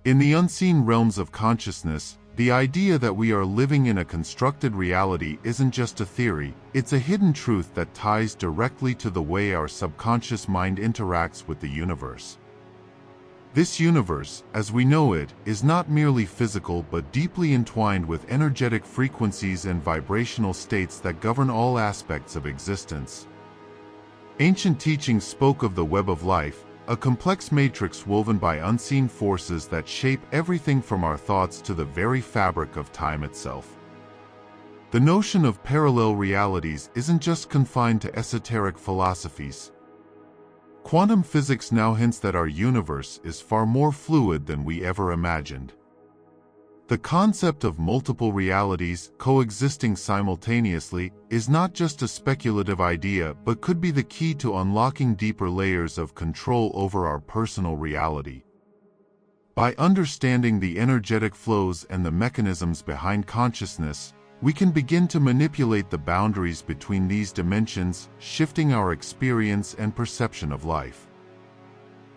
In the unseen realms of consciousness, the idea that we are living in a constructed reality isn't just a theory, it's a hidden truth that ties directly to the way our subconscious mind interacts with the universe. This universe, as we know it, is not merely physical but deeply entwined with energetic frequencies and vibrational states that govern all aspects of existence. Ancient teachings spoke of the web of life, a complex matrix woven by unseen forces that shape everything from our thoughts to the very fabric of time itself. The notion of parallel realities isn't just confined to esoteric philosophies. Quantum physics now hints that our universe is far more fluid than we ever imagined. The concept of multiple realities coexisting simultaneously is not just a speculative idea but could be the key to unlocking deeper layers of control over our personal reality. By understanding the energetic flows and the mechanisms behind consciousness, we can begin to manipulate the boundaries between these dimensions, shifting our experience and perception of life.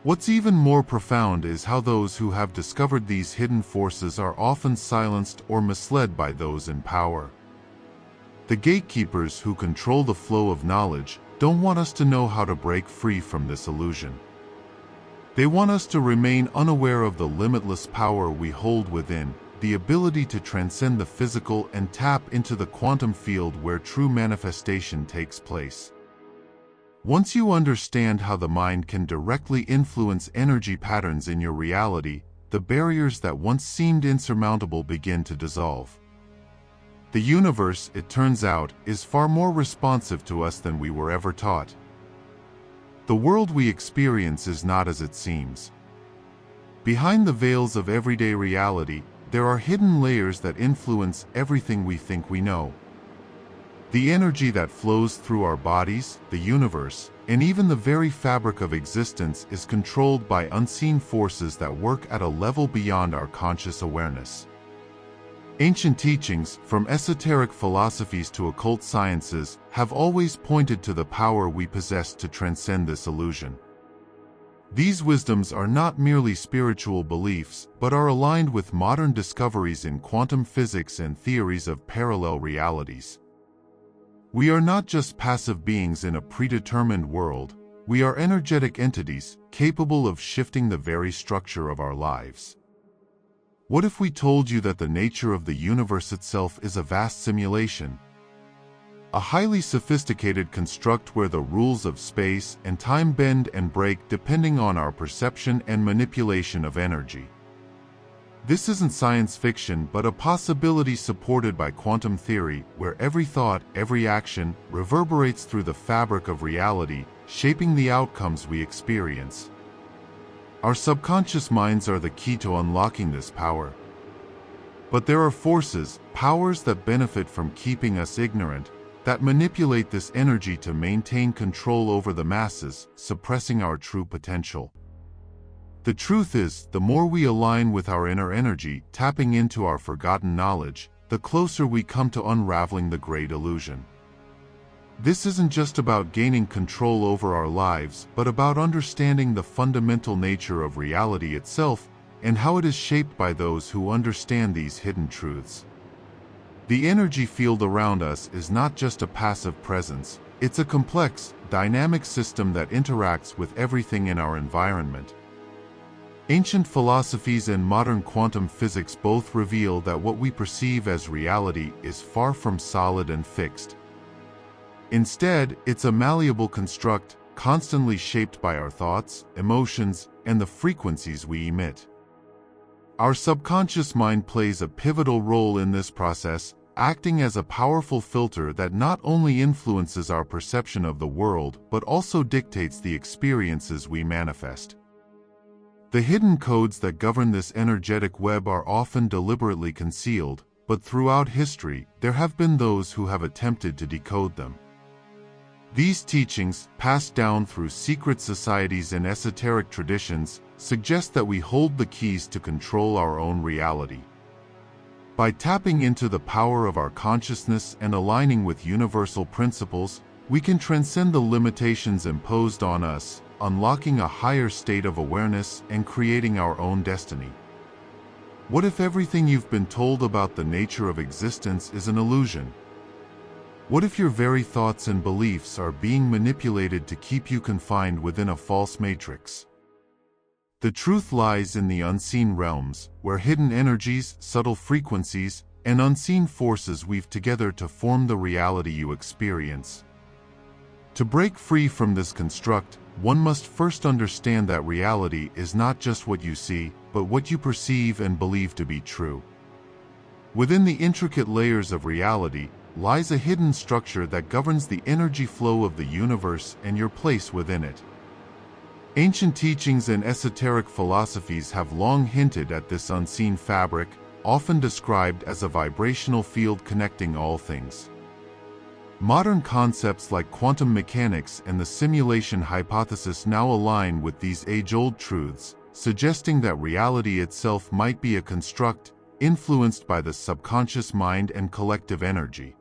What's even more profound is how those who have discovered these hidden forces are often silenced or misled by those in power. The gatekeepers who control the flow of knowledge don't want us to know how to break free from this illusion. They want us to remain unaware of the limitless power we hold within, the ability to transcend the physical and tap into the quantum field where true manifestation takes place. Once you understand how the mind can directly influence energy patterns in your reality, the barriers that once seemed insurmountable begin to dissolve. The universe, it turns out, is far more responsive to us than we were ever taught. The world we experience is not as it seems. Behind the veils of everyday reality, there are hidden layers that influence everything we think we know. The energy that flows through our bodies, the universe, and even the very fabric of existence is controlled by unseen forces that work at a level beyond our conscious awareness. Ancient teachings, from esoteric philosophies to occult sciences, have always pointed to the power we possess to transcend this illusion. These wisdoms are not merely spiritual beliefs, but are aligned with modern discoveries in quantum physics and theories of parallel realities. We are not just passive beings in a predetermined world, we are energetic entities, capable of shifting the very structure of our lives. What if we told you that the nature of the universe itself is a vast simulation? A highly sophisticated construct where the rules of space and time bend and break depending on our perception and manipulation of energy. This isn't science fiction but a possibility supported by quantum theory, where every thought, every action, reverberates through the fabric of reality, shaping the outcomes we experience. Our subconscious minds are the key to unlocking this power. But there are forces, powers that benefit from keeping us ignorant, that manipulate this energy to maintain control over the masses, suppressing our true potential. The truth is, the more we align with our inner energy, tapping into our forgotten knowledge, the closer we come to unraveling the great illusion. This isn't just about gaining control over our lives, but about understanding the fundamental nature of reality itself and how it is shaped by those who understand these hidden truths. The energy field around us is not just a passive presence, it's a complex, dynamic system that interacts with everything in our environment. Ancient philosophies and modern quantum physics both reveal that what we perceive as reality is far from solid and fixed. Instead, it's a malleable construct, constantly shaped by our thoughts, emotions, and the frequencies we emit. Our subconscious mind plays a pivotal role in this process, acting as a powerful filter that not only influences our perception of the world but also dictates the experiences we manifest. The hidden codes that govern this energetic web are often deliberately concealed, but throughout history, there have been those who have attempted to decode them. These teachings, passed down through secret societies and esoteric traditions, suggest that we hold the keys to control our own reality. By tapping into the power of our consciousness and aligning with universal principles, we can transcend the limitations imposed on us, unlocking a higher state of awareness and creating our own destiny. What if everything you've been told about the nature of existence is an illusion? What if your very thoughts and beliefs are being manipulated to keep you confined within a false matrix? The truth lies in the unseen realms, where hidden energies, subtle frequencies, and unseen forces weave together to form the reality you experience. To break free from this construct, one must first understand that reality is not just what you see, but what you perceive and believe to be true. Within the intricate layers of reality lies a hidden structure that governs the energy flow of the universe and your place within it. Ancient teachings and esoteric philosophies have long hinted at this unseen fabric, often described as a vibrational field connecting all things. Modern concepts like quantum mechanics and the simulation hypothesis now align with these age-old truths, suggesting that reality itself might be a construct influenced by the subconscious mind and collective energy.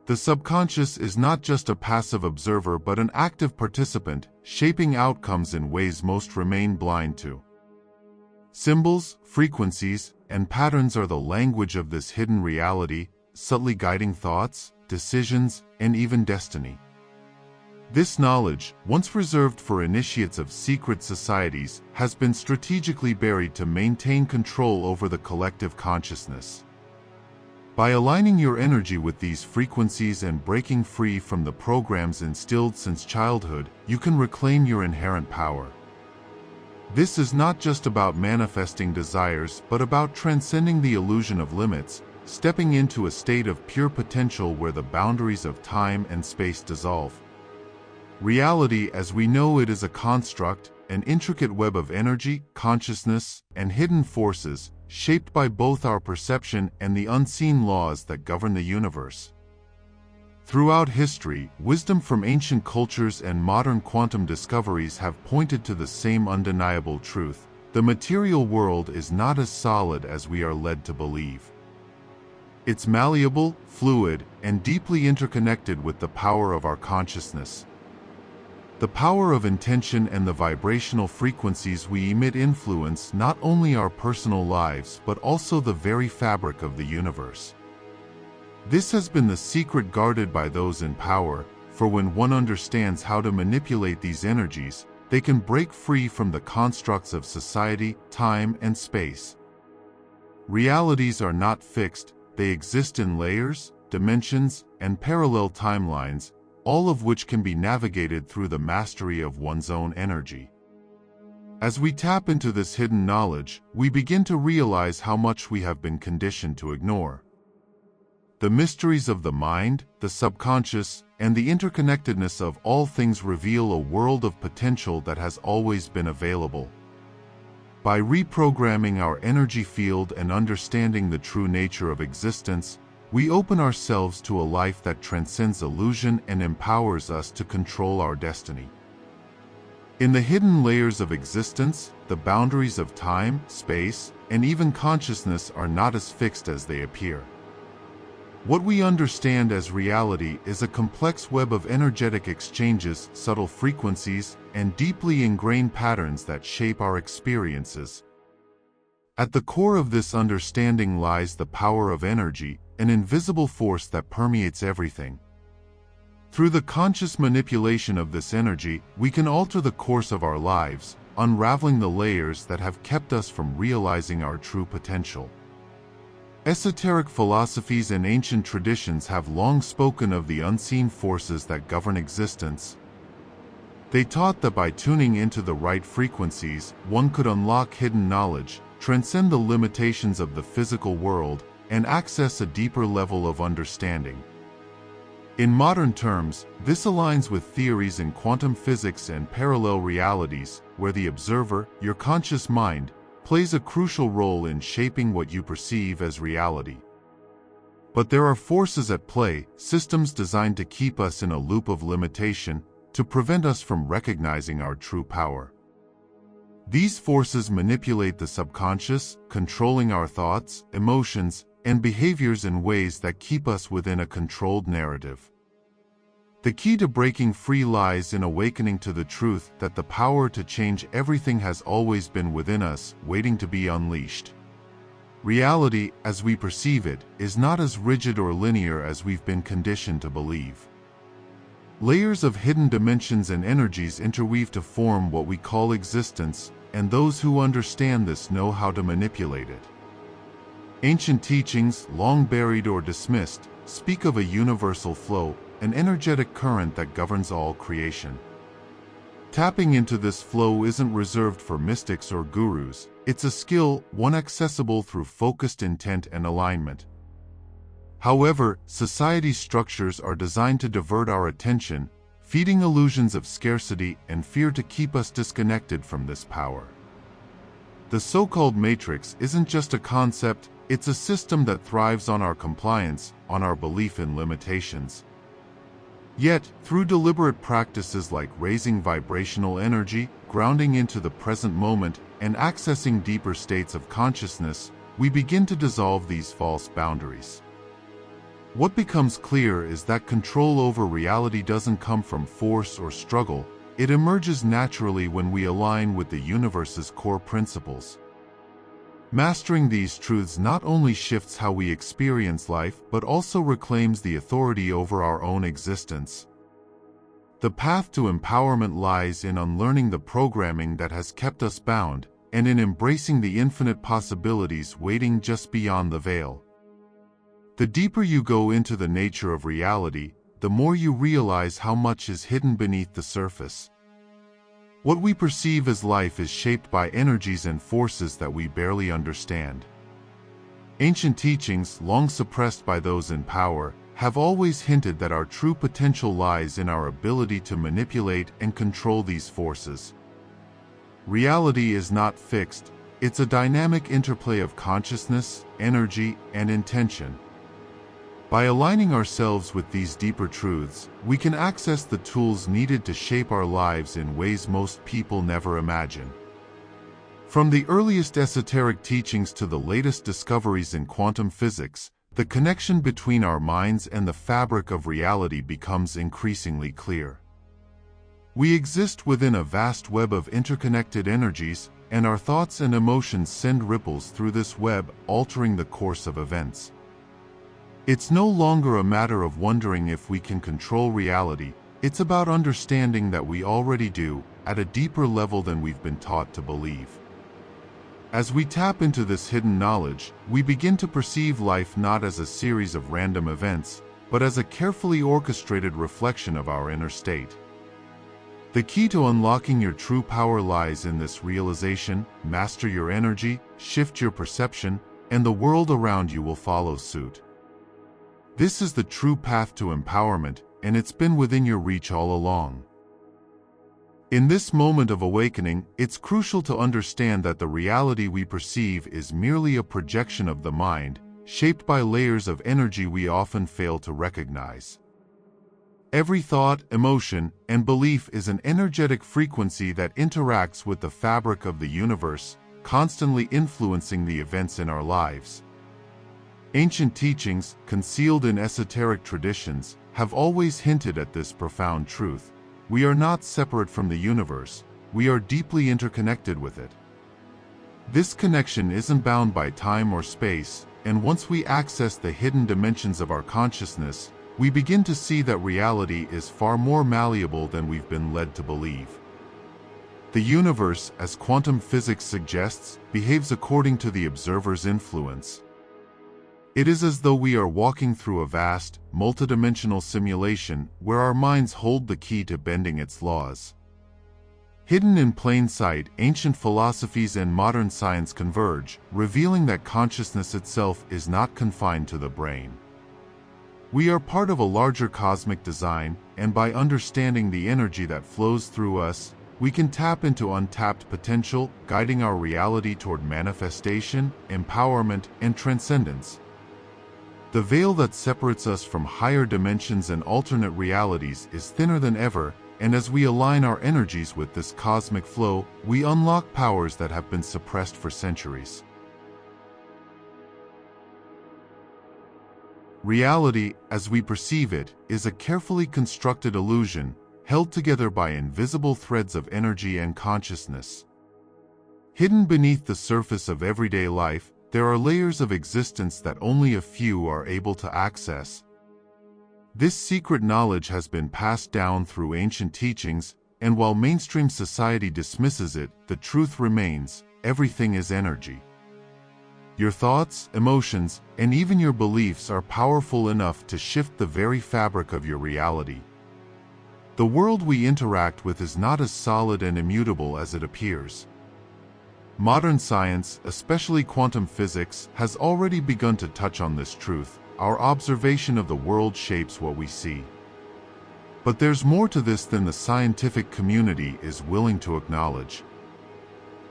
The subconscious is not just a passive observer but an active participant, shaping outcomes in ways most remain blind to. Symbols, frequencies, and patterns are the language of this hidden reality, subtly guiding thoughts, decisions, and even destiny. This knowledge, once reserved for initiates of secret societies, has been strategically buried to maintain control over the collective consciousness. By aligning your energy with these frequencies and breaking free from the programs instilled since childhood, you can reclaim your inherent power. This is not just about manifesting desires, but about transcending the illusion of limits, stepping into a state of pure potential where the boundaries of time and space dissolve. Reality as we know it is a construct, an intricate web of energy, consciousness, and hidden forces, shaped by both our perception and the unseen laws that govern the universe. Throughout history, wisdom from ancient cultures and modern quantum discoveries have pointed to the same undeniable truth: the material world is not as solid as we are led to believe. It's malleable, fluid, and deeply interconnected with the power of our consciousness. The power of intention and the vibrational frequencies we emit influence not only our personal lives but also the very fabric of the universe. This has been the secret guarded by those in power, for when one understands how to manipulate these energies, they can break free from the constructs of society, time, and space. Realities are not fixed, they exist in layers, dimensions, and parallel timelines, all of which can be navigated through the mastery of one's own energy. As we tap into this hidden knowledge, we begin to realize how much we have been conditioned to ignore. The mysteries of the mind, the subconscious, and the interconnectedness of all things reveal a world of potential that has always been available. By reprogramming our energy field and understanding the true nature of existence, we open ourselves to a life that transcends illusion and empowers us to control our destiny. In the hidden layers of existence, the boundaries of time, space, and even consciousness are not as fixed as they appear. What we understand as reality is a complex web of energetic exchanges, subtle frequencies, and deeply ingrained patterns that shape our experiences. At the core of this understanding lies the power of energy, an invisible force that permeates everything. Through the conscious manipulation of this energy, we can alter the course of our lives, unraveling the layers that have kept us from realizing our true potential. Esoteric philosophies and ancient traditions have long spoken of the unseen forces that govern existence. They taught that by tuning into the right frequencies, one could unlock hidden knowledge, transcend the limitations of the physical world, and access a deeper level of understanding. In modern terms, this aligns with theories in quantum physics and parallel realities, where the observer, your conscious mind, plays a crucial role in shaping what you perceive as reality. But there are forces at play, systems designed to keep us in a loop of limitation, to prevent us from recognizing our true power. These forces manipulate the subconscious, controlling our thoughts, emotions, and behaviors in ways that keep us within a controlled narrative. The key to breaking free lies in awakening to the truth that the power to change everything has always been within us, waiting to be unleashed. Reality, as we perceive it, is not as rigid or linear as we've been conditioned to believe. Layers of hidden dimensions and energies interweave to form what we call existence, and those who understand this know how to manipulate it. Ancient teachings, long buried or dismissed, speak of a universal flow, an energetic current that governs all creation. Tapping into this flow isn't reserved for mystics or gurus. It's a skill, one accessible through focused intent and alignment. However, society's structures are designed to divert our attention, feeding illusions of scarcity and fear to keep us disconnected from this power. The so-called matrix isn't just a concept, it's a system that thrives on our compliance, on our belief in limitations. Yet, through deliberate practices like raising vibrational energy, grounding into the present moment, and accessing deeper states of consciousness, we begin to dissolve these false boundaries. What becomes clear is that control over reality doesn't come from force or struggle, it emerges naturally when we align with the universe's core principles. Mastering these truths not only shifts how we experience life, but also reclaims the authority over our own existence. The path to empowerment lies in unlearning the programming that has kept us bound, and in embracing the infinite possibilities waiting just beyond the veil. The deeper you go into the nature of reality, the more you realize how much is hidden beneath the surface. What we perceive as life is shaped by energies and forces that we barely understand. Ancient teachings, long suppressed by those in power, have always hinted that our true potential lies in our ability to manipulate and control these forces. Reality is not fixed, it's a dynamic interplay of consciousness, energy, and intention. By aligning ourselves with these deeper truths, we can access the tools needed to shape our lives in ways most people never imagine. From the earliest esoteric teachings to the latest discoveries in quantum physics, the connection between our minds and the fabric of reality becomes increasingly clear. We exist within a vast web of interconnected energies, and our thoughts and emotions send ripples through this web, altering the course of events. It's no longer a matter of wondering if we can control reality, it's about understanding that we already do, at a deeper level than we've been taught to believe. As we tap into this hidden knowledge, we begin to perceive life not as a series of random events, but as a carefully orchestrated reflection of our inner state. The key to unlocking your true power lies in this realization: master your energy, shift your perception, and the world around you will follow suit. This is the true path to empowerment, and it's been within your reach all along. In this moment of awakening, it's crucial to understand that the reality we perceive is merely a projection of the mind, shaped by layers of energy we often fail to recognize. Every thought, emotion, and belief is an energetic frequency that interacts with the fabric of the universe, constantly influencing the events in our lives. Ancient teachings, concealed in esoteric traditions, have always hinted at this profound truth. We are not separate from the universe, we are deeply interconnected with it. This connection isn't bound by time or space, and once we access the hidden dimensions of our consciousness, we begin to see that reality is far more malleable than we've been led to believe. The universe, as quantum physics suggests, behaves according to the observer's influence. It is as though we are walking through a vast, multidimensional simulation where our minds hold the key to bending its laws. Hidden in plain sight, ancient philosophies and modern science converge, revealing that consciousness itself is not confined to the brain. We are part of a larger cosmic design, and by understanding the energy that flows through us, we can tap into untapped potential, guiding our reality toward manifestation, empowerment, and transcendence. The veil that separates us from higher dimensions and alternate realities is thinner than ever, and as we align our energies with this cosmic flow, we unlock powers that have been suppressed for centuries. Reality, as we perceive it, is a carefully constructed illusion, held together by invisible threads of energy and consciousness. Hidden beneath the surface of everyday life, there are layers of existence that only a few are able to access. This secret knowledge has been passed down through ancient teachings, and while mainstream society dismisses it, the truth remains: everything is energy. Your thoughts, emotions, and even your beliefs are powerful enough to shift the very fabric of your reality. The world we interact with is not as solid and immutable as it appears. Modern science, especially quantum physics, has already begun to touch on this truth. Our observation of the world shapes what we see. But there's more to this than the scientific community is willing to acknowledge.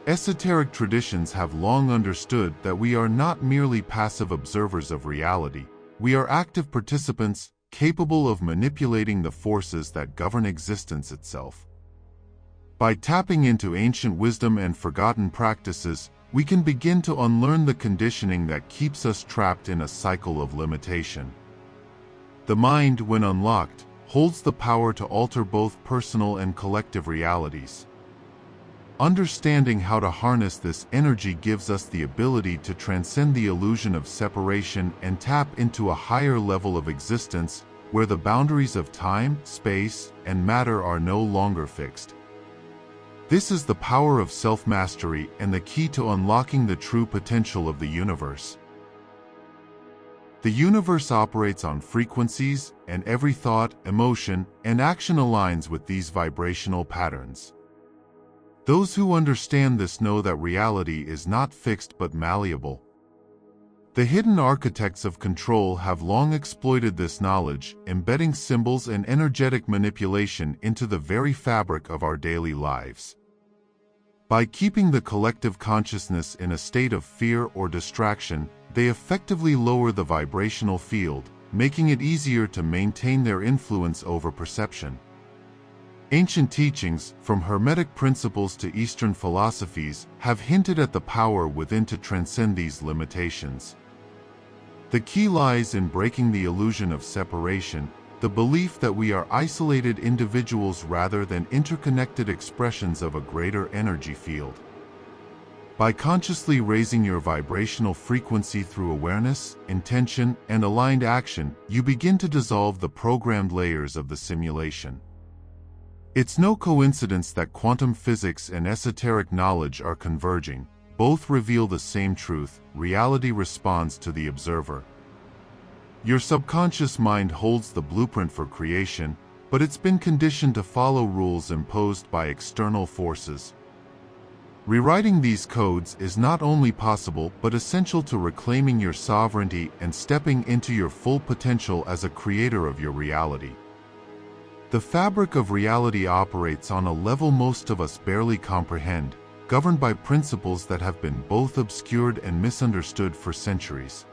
Esoteric traditions have long understood that we are not merely passive observers of reality. We are active participants, capable of manipulating the forces that govern existence itself. By tapping into ancient wisdom and forgotten practices, we can begin to unlearn the conditioning that keeps us trapped in a cycle of limitation. The mind, when unlocked, holds the power to alter both personal and collective realities. Understanding how to harness this energy gives us the ability to transcend the illusion of separation and tap into a higher level of existence, where the boundaries of time, space, and matter are no longer fixed. This is the power of self-mastery and the key to unlocking the true potential of the universe. The universe operates on frequencies, and every thought, emotion, and action aligns with these vibrational patterns. Those who understand this know that reality is not fixed but malleable. The hidden architects of control have long exploited this knowledge, embedding symbols and energetic manipulation into the very fabric of our daily lives. By keeping the collective consciousness in a state of fear or distraction, they effectively lower the vibrational field, making it easier to maintain their influence over perception. Ancient teachings, from Hermetic principles to Eastern philosophies, have hinted at the power within to transcend these limitations. The key lies in breaking the illusion of separation, the belief that we are isolated individuals rather than interconnected expressions of a greater energy field. By consciously raising your vibrational frequency through awareness, intention, and aligned action, you begin to dissolve the programmed layers of the simulation. It's no coincidence that quantum physics and esoteric knowledge are converging. Both reveal the same truth: reality responds to the observer. Your subconscious mind holds the blueprint for creation, but it's been conditioned to follow rules imposed by external forces. Rewriting these codes is not only possible but essential to reclaiming your sovereignty and stepping into your full potential as a creator of your reality. The fabric of reality operates on a level most of us barely comprehend, governed by principles that have been both obscured and misunderstood for centuries.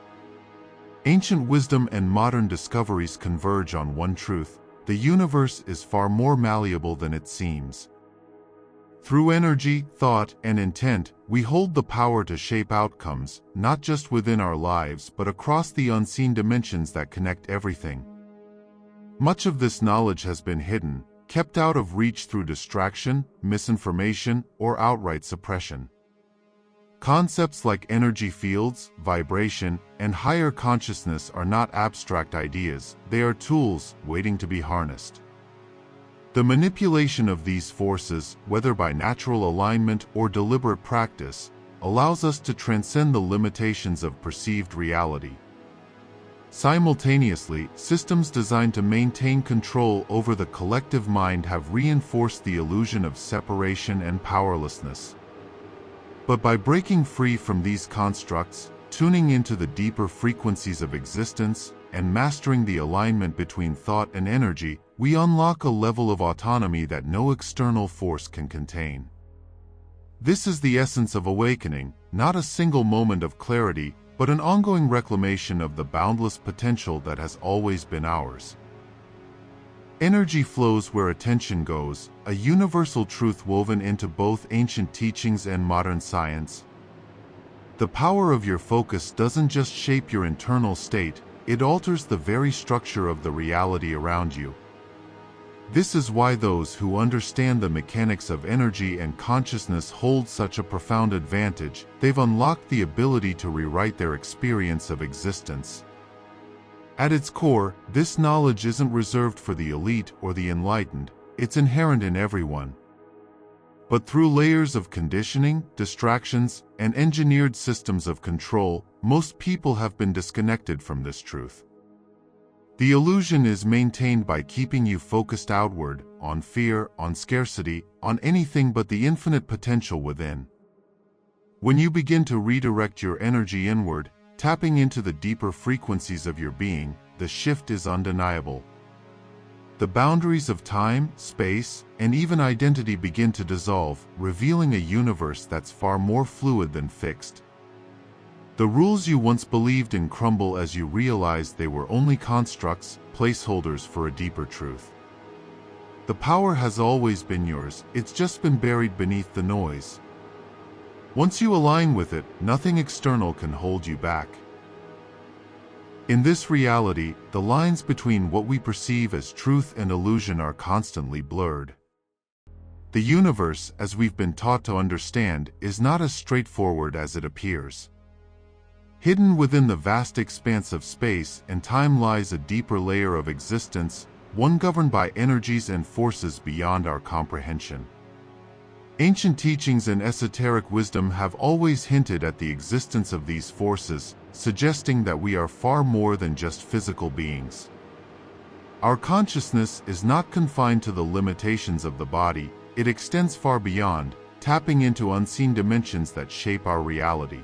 Ancient wisdom and modern discoveries converge on one truth: the universe is far more malleable than it seems. Through energy, thought, and intent, we hold the power to shape outcomes, not just within our lives but across the unseen dimensions that connect everything. Much of this knowledge has been hidden, kept out of reach through distraction, misinformation, or outright suppression. Concepts like energy fields, vibration, and higher consciousness are not abstract ideas, they are tools waiting to be harnessed. The manipulation of these forces, whether by natural alignment or deliberate practice, allows us to transcend the limitations of perceived reality. Simultaneously, systems designed to maintain control over the collective mind have reinforced the illusion of separation and powerlessness. But by breaking free from these constructs, tuning into the deeper frequencies of existence, and mastering the alignment between thought and energy, we unlock a level of autonomy that no external force can contain. This is the essence of awakening, not a single moment of clarity, but an ongoing reclamation of the boundless potential that has always been ours. Energy flows where attention goes, a universal truth woven into both ancient teachings and modern science. The power of your focus doesn't just shape your internal state, it alters the very structure of the reality around you. This is why those who understand the mechanics of energy and consciousness hold such a profound advantage. They've unlocked the ability to rewrite their experience of existence. At its core, this knowledge isn't reserved for the elite or the enlightened, it's inherent in everyone. But through layers of conditioning, distractions, and engineered systems of control, most people have been disconnected from this truth. The illusion is maintained by keeping you focused outward, on fear, on scarcity, on anything but the infinite potential within. When you begin to redirect your energy inward, tapping into the deeper frequencies of your being, the shift is undeniable. The boundaries of time, space, and even identity begin to dissolve, revealing a universe that's far more fluid than fixed. The rules you once believed in crumble as you realize they were only constructs, placeholders for a deeper truth. The power has always been yours, it's just been buried beneath the noise. Once you align with it, nothing external can hold you back. In this reality, the lines between what we perceive as truth and illusion are constantly blurred. The universe, as we've been taught to understand, is not as straightforward as it appears. Hidden within the vast expanse of space and time lies a deeper layer of existence, one governed by energies and forces beyond our comprehension. Ancient teachings and esoteric wisdom have always hinted at the existence of these forces, suggesting that we are far more than just physical beings. Our consciousness is not confined to the limitations of the body, it extends far beyond, tapping into unseen dimensions that shape our reality.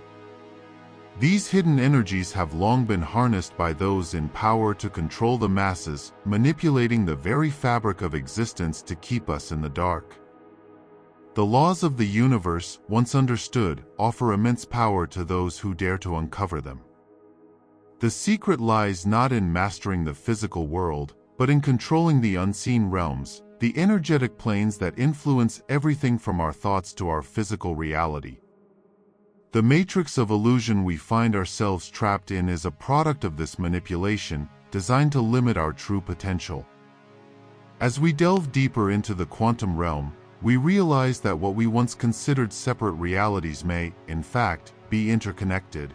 These hidden energies have long been harnessed by those in power to control the masses, manipulating the very fabric of existence to keep us in the dark. The laws of the universe, once understood, offer immense power to those who dare to uncover them. The secret lies not in mastering the physical world, but in controlling the unseen realms, the energetic planes that influence everything from our thoughts to our physical reality. The matrix of illusion we find ourselves trapped in is a product of this manipulation, designed to limit our true potential. As we delve deeper into the quantum realm, we realize that what we once considered separate realities may, in fact, be interconnected.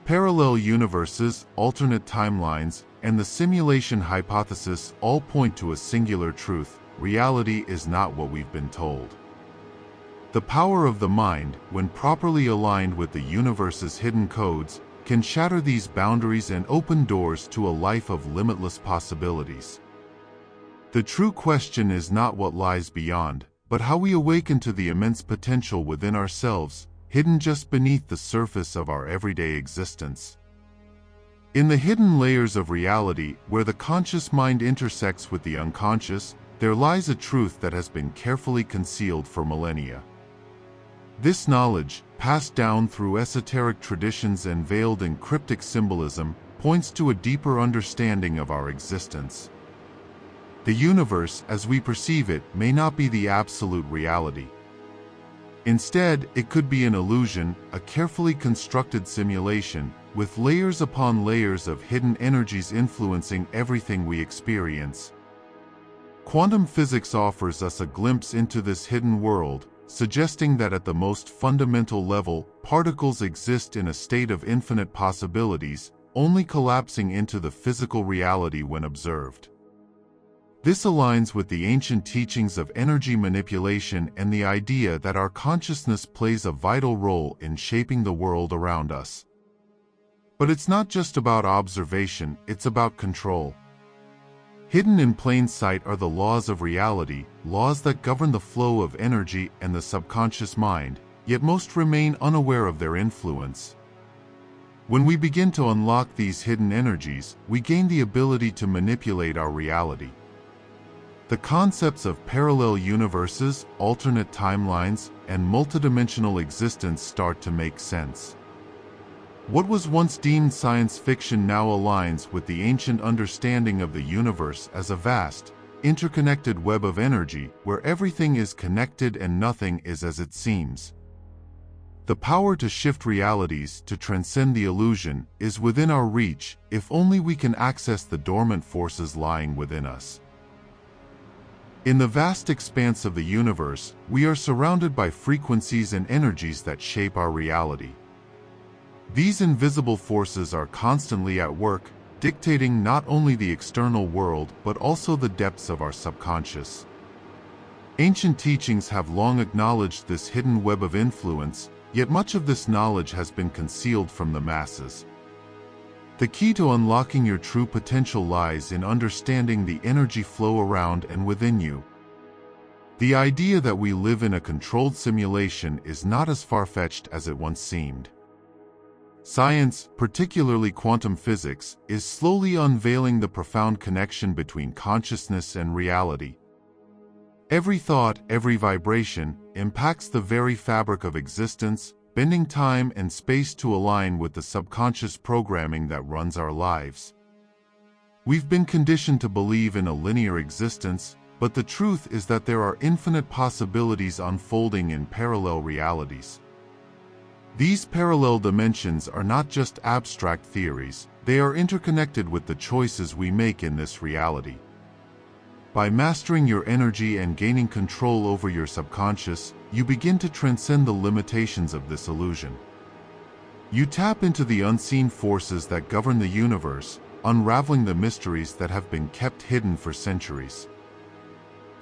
Parallel universes, alternate timelines, and the simulation hypothesis all point to a singular truth: reality is not what we've been told. The power of the mind, when properly aligned with the universe's hidden codes, can shatter these boundaries and open doors to a life of limitless possibilities. The true question is not what lies beyond, but how we awaken to the immense potential within ourselves, hidden just beneath the surface of our everyday existence. In the hidden layers of reality, where the conscious mind intersects with the unconscious, there lies a truth that has been carefully concealed for millennia. This knowledge, passed down through esoteric traditions and veiled in cryptic symbolism, points to a deeper understanding of our existence. The universe, as we perceive it, may not be the absolute reality. Instead, it could be an illusion, a carefully constructed simulation, with layers upon layers of hidden energies influencing everything we experience. Quantum physics offers us a glimpse into this hidden world, suggesting that at the most fundamental level, particles exist in a state of infinite possibilities, only collapsing into the physical reality when observed. This aligns with the ancient teachings of energy manipulation and the idea that our consciousness plays a vital role in shaping the world around us. But it's not just about observation, it's about control. Hidden in plain sight are the laws of reality, laws that govern the flow of energy and the subconscious mind, yet most remain unaware of their influence. When we begin to unlock these hidden energies, we gain the ability to manipulate our reality. The concepts of parallel universes, alternate timelines, and multidimensional existence start to make sense. What was once deemed science fiction now aligns with the ancient understanding of the universe as a vast, interconnected web of energy where everything is connected and nothing is as it seems. The power to shift realities, to transcend the illusion, is within our reach, if only we can access the dormant forces lying within us. In the vast expanse of the universe, we are surrounded by frequencies and energies that shape our reality. These invisible forces are constantly at work, dictating not only the external world but also the depths of our subconscious. Ancient teachings have long acknowledged this hidden web of influence, yet much of this knowledge has been concealed from the masses. The key to unlocking your true potential lies in understanding the energy flow around and within you. The idea that we live in a controlled simulation is not as far-fetched as it once seemed. Science, particularly quantum physics, is slowly unveiling the profound connection between consciousness and reality. Every thought, every vibration, impacts the very fabric of existence, bending time and space to align with the subconscious programming that runs our lives. We've been conditioned to believe in a linear existence, but the truth is that there are infinite possibilities unfolding in parallel realities. These parallel dimensions are not just abstract theories, they are interconnected with the choices we make in this reality. By mastering your energy and gaining control over your subconscious, you begin to transcend the limitations of this illusion. You tap into the unseen forces that govern the universe, unraveling the mysteries that have been kept hidden for centuries.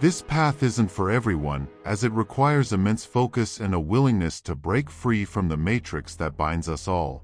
This path isn't for everyone, as it requires immense focus and a willingness to break free from the matrix that binds us all.